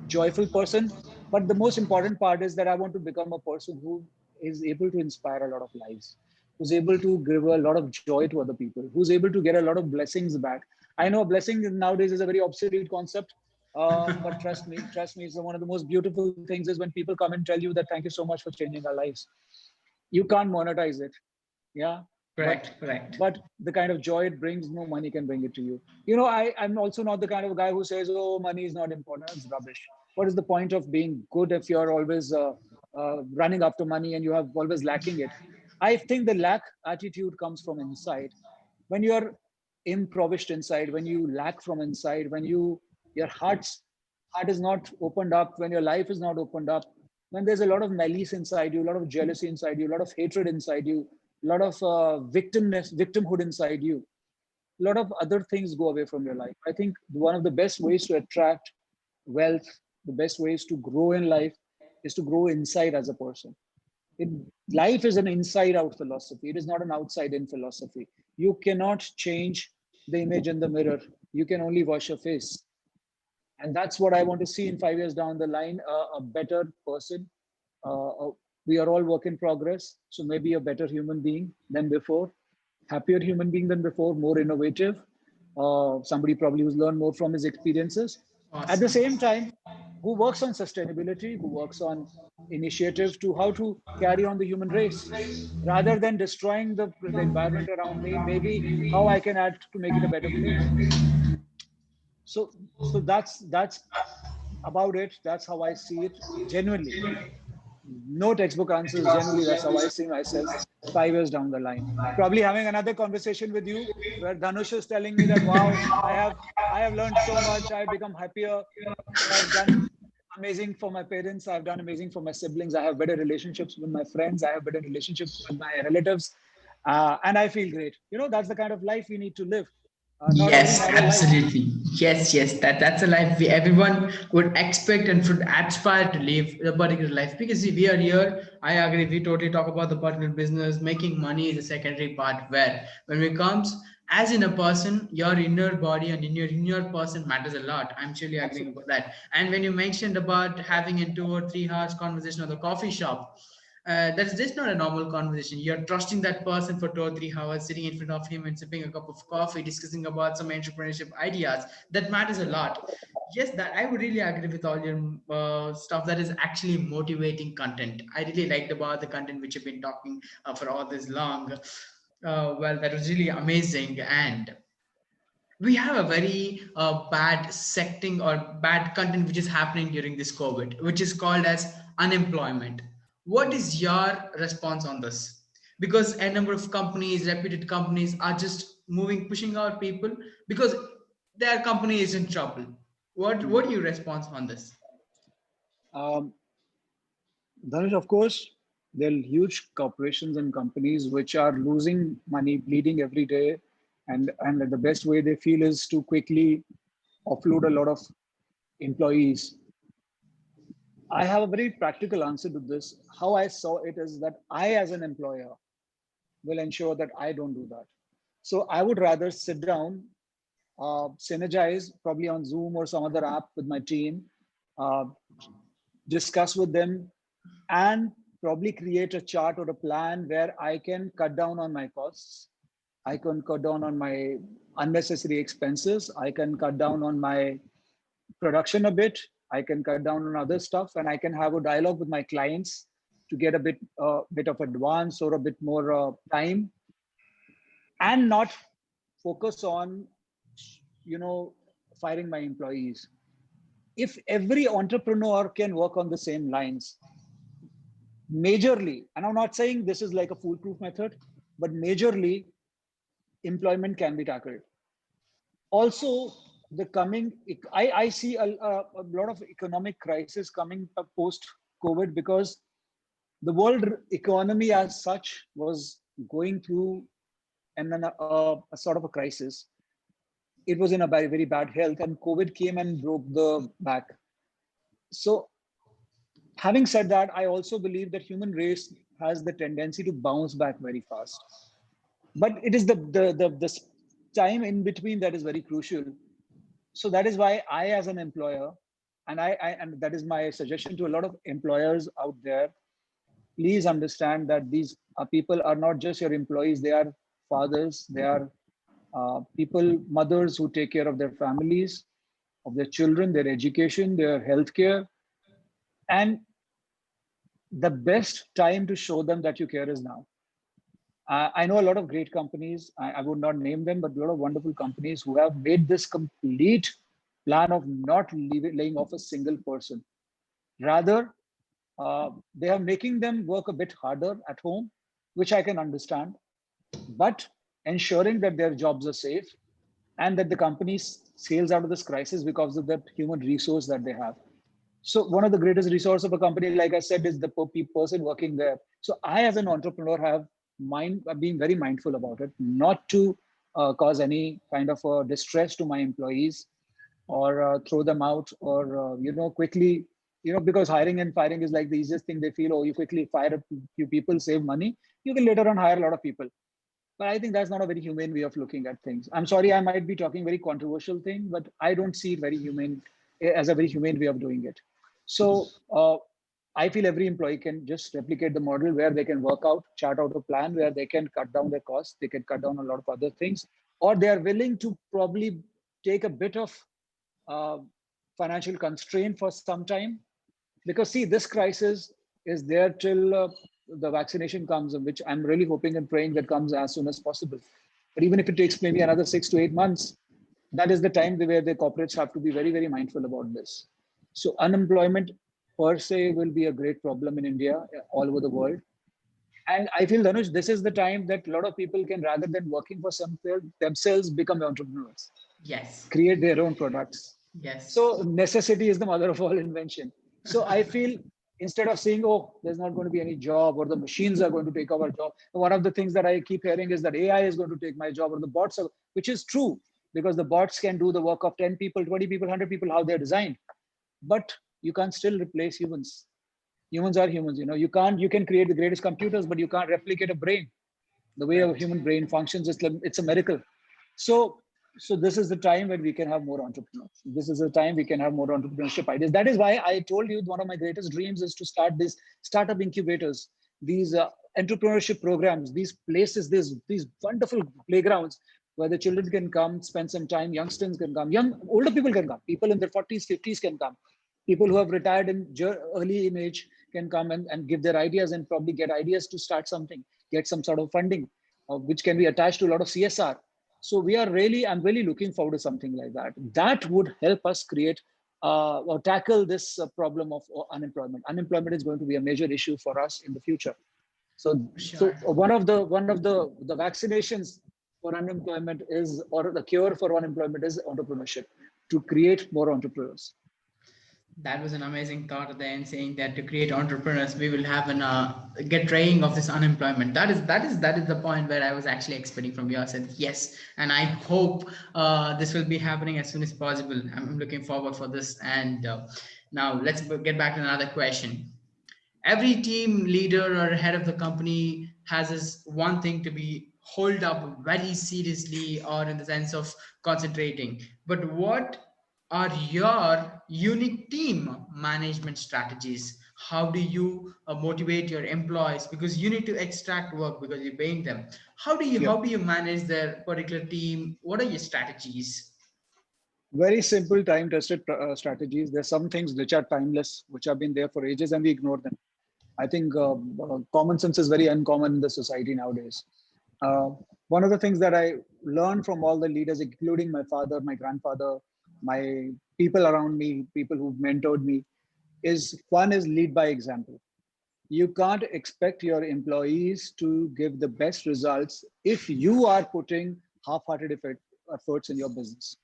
joyful person, but the most important part is that I want to become a person who is able to inspire a lot of lives, who's able to give a lot of joy to other people, who's able to get a lot of blessings back. I know blessing nowadays is a very obsolete concept, but trust me, it's one of the most beautiful things is when people come and tell you that thank you so much for changing our lives. You can't monetize it, yeah, but Correct, correct. the kind of joy it brings, no money can bring it to you. I'm also not the kind of guy who says, oh, money is not important. It's rubbish. What is the point of being good if you're always running after money and you have always lacking it? I think the lack attitude comes from inside. When you're impoverished inside, when you lack from inside, when your heart is not opened up, when your life is not opened up, when there's a lot of malice inside you, a lot of jealousy inside you, a lot of hatred inside you, a lot of victimhood inside you, a lot of other things go away from your life. I think one of the best ways to attract wealth, the best ways to grow in life is to grow inside as a person. it, Life is an inside out philosophy. It is not an outside in philosophy. You cannot change the image in the mirror. You can only wash your face. And that's what I want to see in 5 years down the line, a better person. We are all work in progress. So maybe a better human being than before, happier human being than before, more innovative, somebody probably who's learned more from his experiences. At the Awesome. same time, who works on sustainability, who works on initiatives to how to carry on the human race. Rather than destroying the environment around me, maybe how I can add to make it a better place. So that's about it. That's how I see it. Genuinely, no textbook answers. Generally, that's how I see myself 5 years down the line. Probably having another conversation with you where Dhanush is telling me that, wow, I have learned so much. I've become happier. I've done amazing for my parents. I've done amazing for my siblings. I have better relationships with my friends. I have better relationships with my relatives. And I feel great. That's the kind of life we need to live. Not a very Yes, narrow life. absolutely. Yes, yes. That's a life everyone would expect and should aspire to live a particular life. Because see, we are here. I agree. We totally talk about the particular business. Making money is a secondary part. Where when it comes, As in a person, your inner body and in your inner person matters a lot. I'm surely agreeing Absolutely. about that. And when you mentioned about having a 2 or 3 hours conversation at the coffee shop, that's just not a normal conversation. You're trusting that person for 2 or 3 hours, sitting in front of him and sipping a cup of coffee, discussing about some entrepreneurship ideas. That matters a lot. Yes, that I would really agree with all your stuff. That is actually motivating content. I really liked about the content which you've been talking for all this long. Well, that was really amazing. And we have a very bad secting or bad content which is happening during this COVID, which is called as unemployment. What Hmm. is your response on this? Because a number of companies, reputed companies, are just moving, pushing out people because their company is in trouble. What Hmm. do you response on this? Um, Dhanush, of course, there are huge corporations and companies which are losing money, bleeding every day, and the best way they feel is to quickly offload a lot of employees. I have a very practical answer to this. How I saw it is that I, as an employer, will ensure that I don't do that. So I would rather sit down, synergize probably on Zoom or some other app with my team, uh, discuss with them, and probably create a chart or a plan where I can cut down on my costs. I can cut down on my unnecessary expenses. I can cut down on my production a bit. I can cut down on other stuff, and I can have a dialogue with my clients to get a bit of advance or a bit more time, and not focus on, you know, firing my employees. If every entrepreneur can work on the same lines, majorly, and I'm not saying this is like a foolproof method, but majorly employment can be tackled. Also, the coming, I see a lot of economic crisis coming post COVID, because the world economy as such was going through a sort of a crisis. It was in a very, very bad health, and COVID came and broke the back. So, having said that, I also believe that human race has the tendency to bounce back very fast. But it is the time in between that is very crucial. So that is why I, as an employer, and that is my suggestion to a lot of employers out there, please understand that these people are not just your employees. They are fathers, they are people, mothers who take care of their families, of their children, their education, their healthcare. And the best time to show them that you care is now. I know a lot of great companies. I would not name them, but a lot of wonderful companies who have made this complete plan of not laying off a single person. Rather, they are making them work a bit harder at home, which I can understand, but ensuring that their jobs are safe and that the company sails out of this crisis because of that human resource that they have. So one of the greatest resource of a company, like I said, is the person working there. So I, as an entrepreneur, have being very mindful about it, not to cause any kind of distress to my employees, or throw them out, or quickly, because hiring and firing is like the easiest thing. They feel, oh, you quickly fire a few people, save money, you can later on hire a lot of people. But I think that's not a very humane way of looking at things. I'm sorry, I might be talking very controversial thing, but I don't see it very humane, as a very humane way of doing it. So I feel every employee can just replicate the model where they can work out, chart out a plan where they can cut down their costs, they can cut down a lot of other things, or they are willing to probably take a bit of uh, financial constraint for some time. Because see, this crisis is there till the vaccination comes, which I'm really hoping and praying that comes as soon as possible. But even if it takes maybe another 6 to 8 months, that is the time where the corporates have to be very, very mindful about this. So unemployment per se will be a great problem in India, all over the world. And I feel, Dhanush, this is the time that a lot of people can, rather than working for something themselves, become entrepreneurs, Yes. create their own products. Yes. So necessity is the mother of all invention. So I feel, instead of saying, oh, there's not going to be any job, or the machines are going to take our job, one of the things that I keep hearing is that AI is going to take my job, or the bots are, which is true, because the bots can do the work of 10 people, 20 people, 100 people, how they're designed. But you can't still replace humans. Humans are humans. You can create the greatest computers, but you can't replicate a brain. The way a Right. human brain functions, it's a miracle. So, so this is the time when we can have more entrepreneurs. This is the time we can have more entrepreneurship ideas. That is why I told you one of my greatest dreams is to start these startup incubators, these entrepreneurship programs, these places, these wonderful playgrounds where the children can come, spend some time, youngsters can come, older people can come, people in their 40s, 50s can come, people who have retired in early in age can come and give their ideas and probably get ideas to start something, get some sort of funding, which can be attached to a lot of CSR. So I'm really looking forward to something like that. That would help us create or tackle this problem of unemployment. Unemployment is going to be a major issue for us in the future. So, For so sure. one of the vaccinations for unemployment is, or the cure for unemployment is entrepreneurship, to create more entrepreneurs. That was an amazing thought at the end, saying that to create entrepreneurs, we will have an get rid of this unemployment. That is the point where I was actually expecting from your side. Yes, and I hope this will be happening as soon as possible. I'm looking forward for this. And now let's get back to another question. Every team leader or head of the company has this one thing to be hold up very seriously, or in the sense of concentrating. But what are your unique team management strategies? How do you motivate your employees, because you need to extract work because you're paying them? Yep. How do you manage their particular team? What are your strategies? Very simple time tested strategies. There's some things which are timeless, which have been there for ages and we ignore them. I think common sense is very uncommon in the society nowadays. Uh, One of the things that I learned from all the leaders, including my father, my grandfather, my people around me, people who've mentored me, is one is lead by example. You can't expect your employees to give the best results if you are putting half-hearted efforts in your business.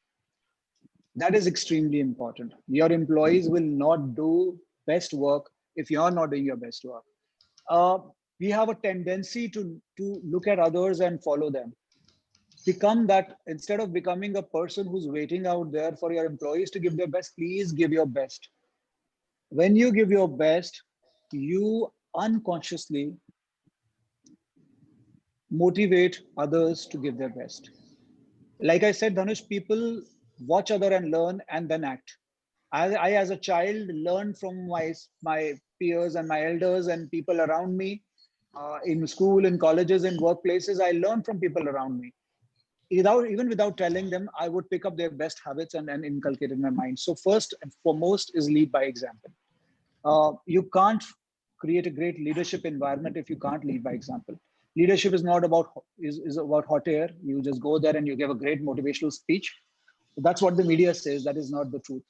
That is extremely important. Your employees will not do best work if you're not doing your best work. uh, we have a tendency to look at others and follow them. Become that, instead of becoming a person who's waiting out there for your employees to give their best, please give your best. When you give your best, you unconsciously motivate others to give their best. Like I said, Dhanush, people watch other and learn and then act. I as a child, learned from my peers and my elders and people around me, in school, in colleges, in workplaces. I learned from people around me. Without telling them, I would pick up their best habits and inculcate in my mind. So first and foremost is lead by example. You can't create a great leadership environment if you can't lead by example. Leadership is not about is about hot air. You just go there and you give a great motivational speech. That's what the media says. That is not the truth.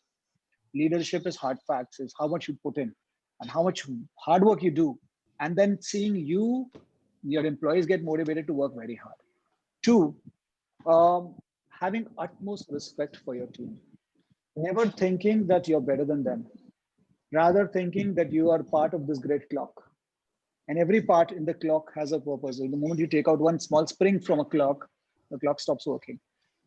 Leadership is hard facts, is how much you put in and how much hard work you do, and then seeing your employees get motivated to work very hard. Two, having utmost respect for your team, never thinking that you're better than them, rather thinking that you are part of this great clock, and every part in the clock has a purpose. The moment you take out one small spring from a clock, the clock stops working.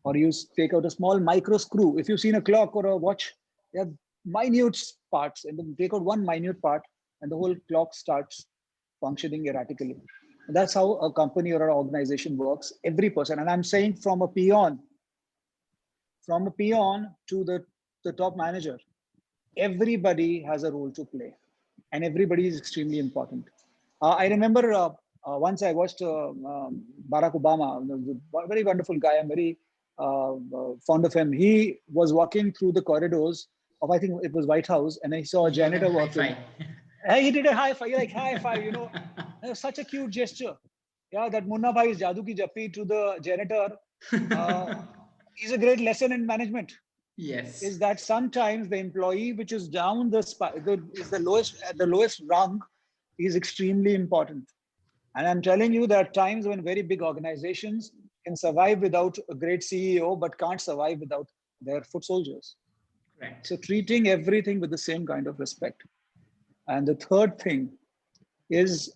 Or you take out a small micro screw. If you've seen a clock or a watch, they have minute parts, and then you take out one minute part, and the whole clock starts functioning erratically. And that's how a company or an organization works. Every person, and I'm saying from a peon to the top manager, everybody has a role to play, and everybody is extremely important. I remember once I watched Barack Obama, a very wonderful guy. I'm very fond of him. He was walking through the corridors of, I think it was White House, and he saw a He gave them janitor high walking. five. Hey, he did a high five, like high five, It was such a cute gesture. Yeah, that Munna Bhai's Jadoo Ki Jappi to the janitor uh, is a great lesson in management. Yes. Is that sometimes the employee which is down is the lowest at the lowest rung is extremely important. And I'm telling you, there are times when very big organizations can survive without a great CEO, but can't survive without their foot soldiers. Correct. So treating everything with the same kind of respect. And the third thing is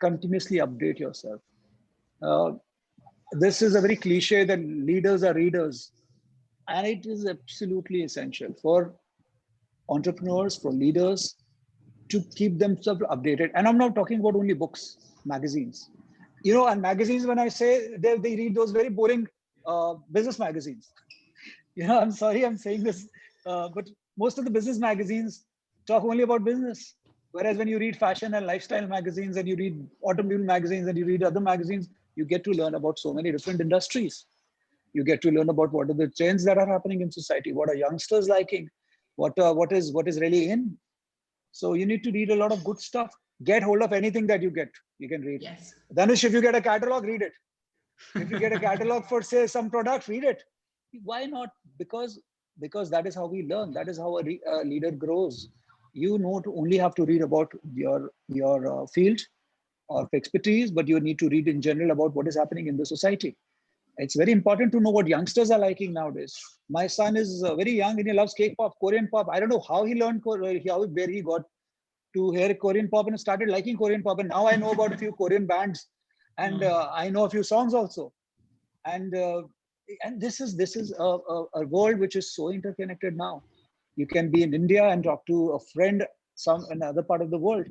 continuously update yourself. Uh, this is a very cliche that leaders are readers, and it is absolutely essential for entrepreneurs, for leaders to keep themselves updated. And I'm not talking about only books, magazines. And magazines, when I say they read those very boring business magazines. I'm sorry I'm saying this, but most of the business magazines talk only about business. Whereas when you read fashion and lifestyle magazines and you read automobile magazines and you read other magazines, you get to learn about so many different industries. You get to learn about what are the trends that are happening in society, what are youngsters liking, what is really in. So you need to read a lot of good stuff. Get hold of anything that you get, you can read. Yes. Dhanush, if you get a catalog, read it. If you get a catalog for say some product, read it. Why not? Because that is how we learn. That is how a leader grows. You not only have to read about your field of expertise, but you need to read in general about what is happening in the society. It's very important to know what youngsters are liking nowadays. My son is very young and he loves K-pop, Korean pop. I don't know how he learned, where he got to hear Korean pop and started liking Korean pop. And now I know about a few Korean bands, and Oh, I know a few songs also. And this is a world which is so interconnected now. You can be in India and talk to a friend some another part of the world.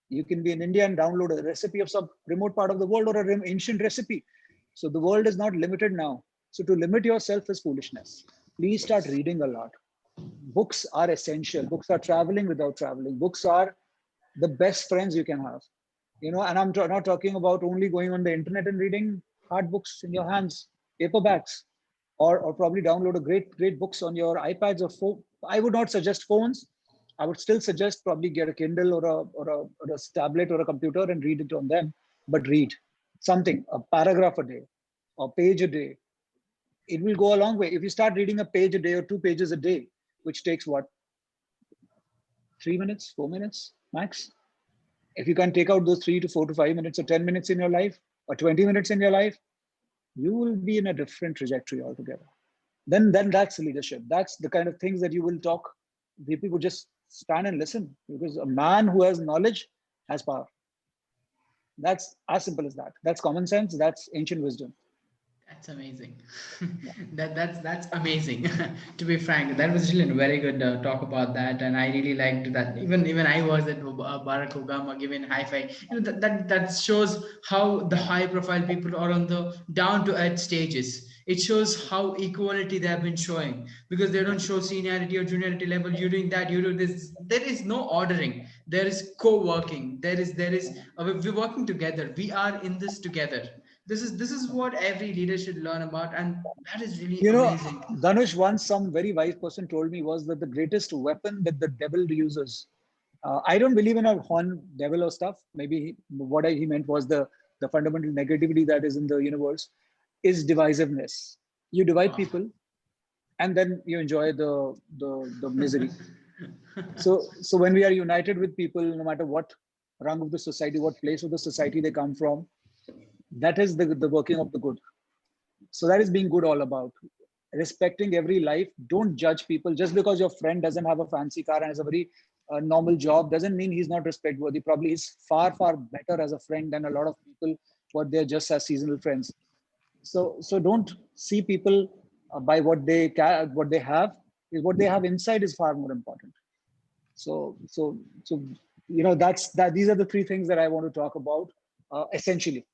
You can be in India and download a recipe of some remote part of the world or an ancient recipe. So the world is not limited now. So to limit yourself is foolishness. Please start yes. reading a lot. Books are essential. Books are traveling without traveling. Books are the best friends you can have. And I'm not talking about only going on the internet and reading hard books in your hands, paperbacks, or probably download a great books on your iPads or phone. I would not suggest phones. I would still suggest probably get a Kindle or a tablet or a computer and read it on them. But read something, a paragraph a day, a page a day. It will go a long way. If you start reading a page a day or 2 pages a day, which takes what, 3 minutes, 4 minutes max. If you can take out those 3 to 4 to 5 minutes or 10 minutes in your life or 20 minutes in your life, you will be in a different trajectory altogether. Then that's leadership. That's the kind of things that you will talk. People would just stand and listen, because a man who has knowledge has power. That's as simple as that. That's common sense. That's ancient wisdom. That's amazing. Yeah. That's amazing. To be frank, that was really a very good talk about that, and I really liked that. Even I was at Barack Obama giving high five. That shows how the high profile people are on the down to earth stages. It shows how equality they have been showing, because they don't show seniority or juniority level. You doing that, you do this. There is no ordering. There is co-working. There is we're working together. We are in this together. This is what every leader should learn about, and that is really You know, amazing. Dhanush, once some very wise person told me was that the greatest weapon that the devil uses. I don't believe in a horn devil or stuff. Maybe he meant was the fundamental negativity that is in the universe is divisiveness. You divide Wow. people, and then you enjoy the misery. So when we are united with people, no matter what rung of the society, what place of the society they come from, that is the working of the good. So that is being good all about. Respecting every life. Don't judge people just because your friend doesn't have a fancy car and has a very normal job doesn't mean he's not respect worthy. Probably he's far better as a friend than a lot of people what they're just as seasonal friends. So don't see people by what they have. Is what they have inside is far more important. So that's that. These are the three things that I want to talk about essentially.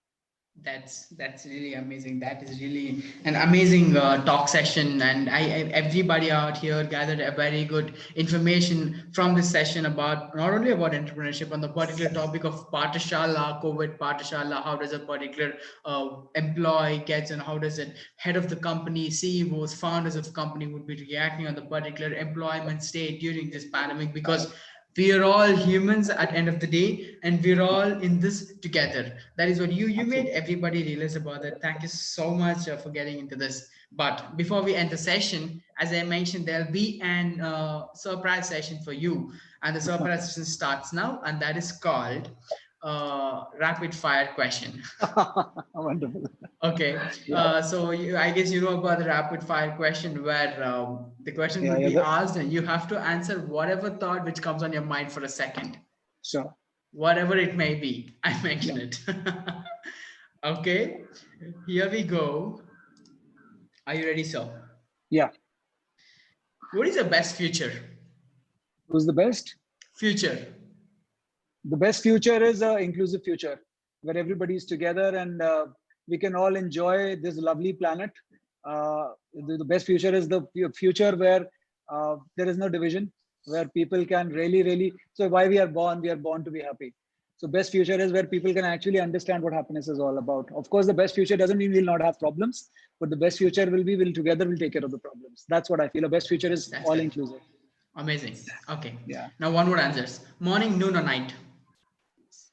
That's really amazing. That is really an amazing talk session, and everybody out here gathered a very good information from this session about not only about entrepreneurship on the particular topic of Paathshala, COVID Paathshala. How does a particular employee gets, and how does it head of the company, CEOs, founders of company would be reacting on the particular employment state during this pandemic, because we are all humans at end of the day, and we're Yeah, all in this together. That is what you made absolutely. everybody realize about that. Thank you so much for getting into this. But before we end the session, as I mentioned, there'll be an surprise session for you, and the surprise session starts now, and that is called rapid fire question. Wonderful. Okay, Yeah, I guess you know about the rapid fire question, where the question yeah, will yeah. be asked and you have to answer whatever thought which comes on your mind for a second, Sure. whatever it may be. I Yeah, mention it. Okay, here we go. Are you ready, sir? yeah. What is the best future? Who's the best? Future. The best future is an inclusive future where everybody is together and we can all enjoy this lovely planet The best future is the future where there is no division, where people can really. So why we are born to be happy. So best future is where people can actually understand what happiness is all about. Of course, the best future doesn't mean we'll not have problems, but the best future will be we'll together will take care of the problems. That's what I feel. A best future is That's all good. inclusive. Amazing. Okay. Yeah. Now one more answers. Morning, noon, or night?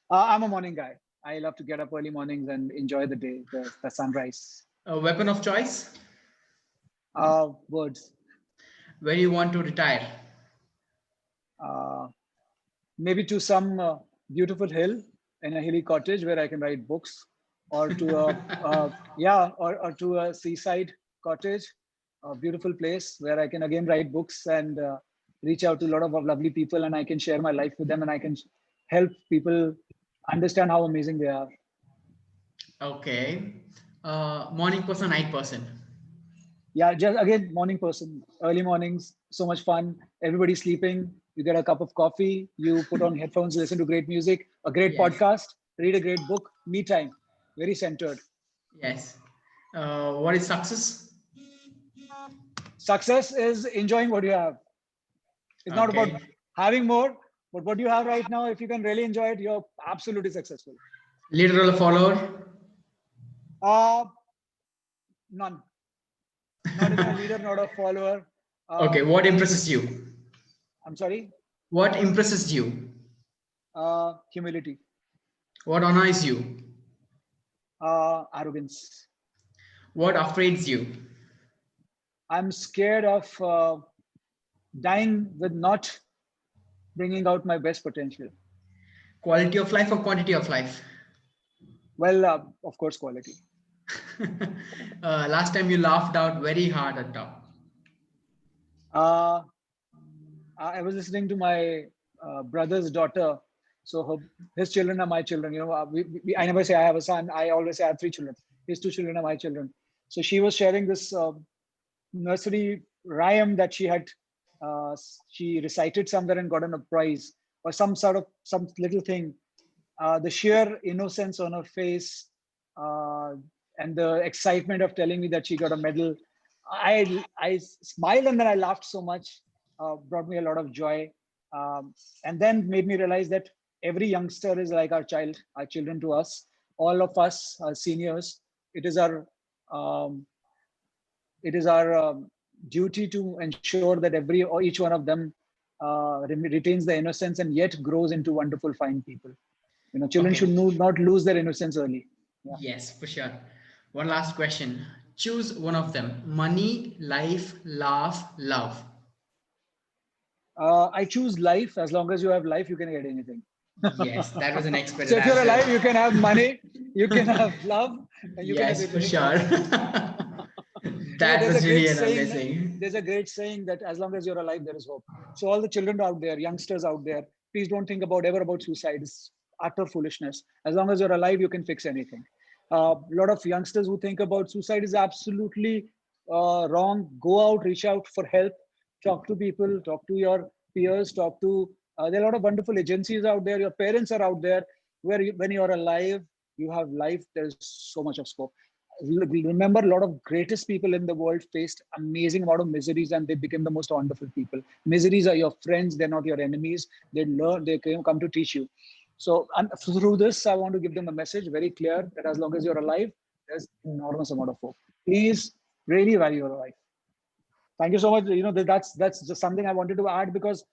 I'm a morning guy. I love to get up early mornings and enjoy the day, the sunrise. A weapon of choice? Words. Where you want to retire? Uh, Maybe to some beautiful hill in a hilly cottage where I can write books, or to a or to a seaside cottage, a beautiful place where I can again write books and reach out to a lot of lovely people, and I can share my life with them, and I can help people understand how amazing they are. Okay. Morning person, night person? Yeah, just again, morning person, early mornings, so much fun. Everybody's sleeping. You get a cup of coffee, you put on headphones, listen to great music, a great Yes. podcast, read a great book, me time, very centered. Yes. What is success? Success is enjoying what you have. It's not about Okay. having more, but what you have right now, if you can really enjoy it, you're absolutely successful. Leader or follower? Uh, None, not even a leader, not a follower. Okay. What I, impresses you? I'm sorry, What impresses you? humility, What annoys you? arrogance. What afraids you? I'm scared of dying with not bringing out my best potential. Quality of life or quantity of life? Well, of course, quality. Last time you laughed out very hard at top. Uh, I was listening to my brother's daughter. So his children are my children. You know, I never say I have a son. I always say I have three children. His two children are my children. So she was sharing this nursery rhyme that she recited somewhere and gotten a prize or some sort of some little thing. The sheer innocence on her face uh, and the excitement of telling me that she got a medal. I smiled and then I laughed so much, brought me a lot of joy, and then made me realize that every youngster is like our children to us. All of us, seniors, it is our um, it is our duty to ensure that every or each one of them retains the innocence and yet grows into wonderful, fine people. You know, children should Okay. not lose their innocence early. Yeah. Yes, for sure. One last question. Choose one of them. Money, life, laugh, love. I choose life. As long as you have life, you can get anything. Yes, that was an expected So if you're answer. alive, you can have money, you can have love, and you can have Yes, for everything sure. else. You know, That was really an there's amazing. a great saying that as long as you're alive, there is hope. So all the children out there, youngsters out there, please don't think about ever about suicide. It's utter foolishness. As long as you're alive, you can fix anything. A lot of youngsters who think about suicide is absolutely wrong. Go out, reach out for help, talk to people, talk to your peers, talk to. There are a lot of wonderful agencies out there. Your parents are out there. When you're alive, you have life. There's so much of scope. We remember a lot of greatest people in the world faced amazing amount of miseries and they became the most wonderful people. Miseries are your friends, they're not your enemies. They come to teach you. So and through this I want to give them a message very clear that as long as you're alive, there's enormous amount of hope. Please really value your life. Thank you so much. You know, that's just something I wanted to add because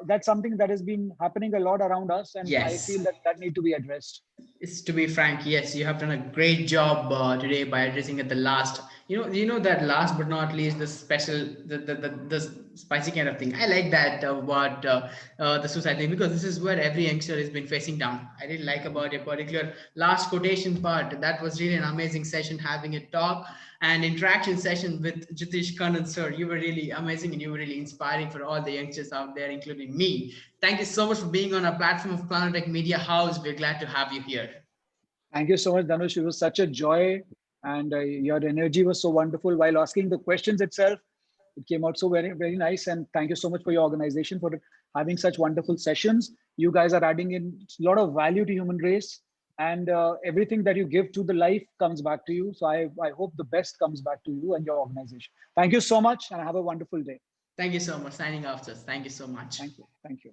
that's something that has been happening a lot around us and I Yes. feel that that need to be addressed. It's to be frank, yes, you have done a great job today by addressing at the last. You know that last but not least, the special, the spicy kind of thing. I like that about the suicide thing because this is where every youngster has been facing down. I really like about a particular last quotation part. That was really an amazing session, having a talk and interaction session with Jitish Kannan sir. You were really amazing and you were really inspiring for all the youngsters out there, including me. Thank you so much for being on our platform of Planetech Media House. We're glad to have you here. Thank you so much, Dhanush. It was such a joy, and your energy was so wonderful while asking the questions itself. It came out so very, very nice. And thank you so much for your organization for having such wonderful sessions. You guys are adding in a lot of value to human race, and everything that you give to the life comes back to you. So I hope the best comes back to you and your organization. Thank you so much and have a wonderful day. Thank you so much. Signing off, sir. Thank you so much. Thank you. Thank you.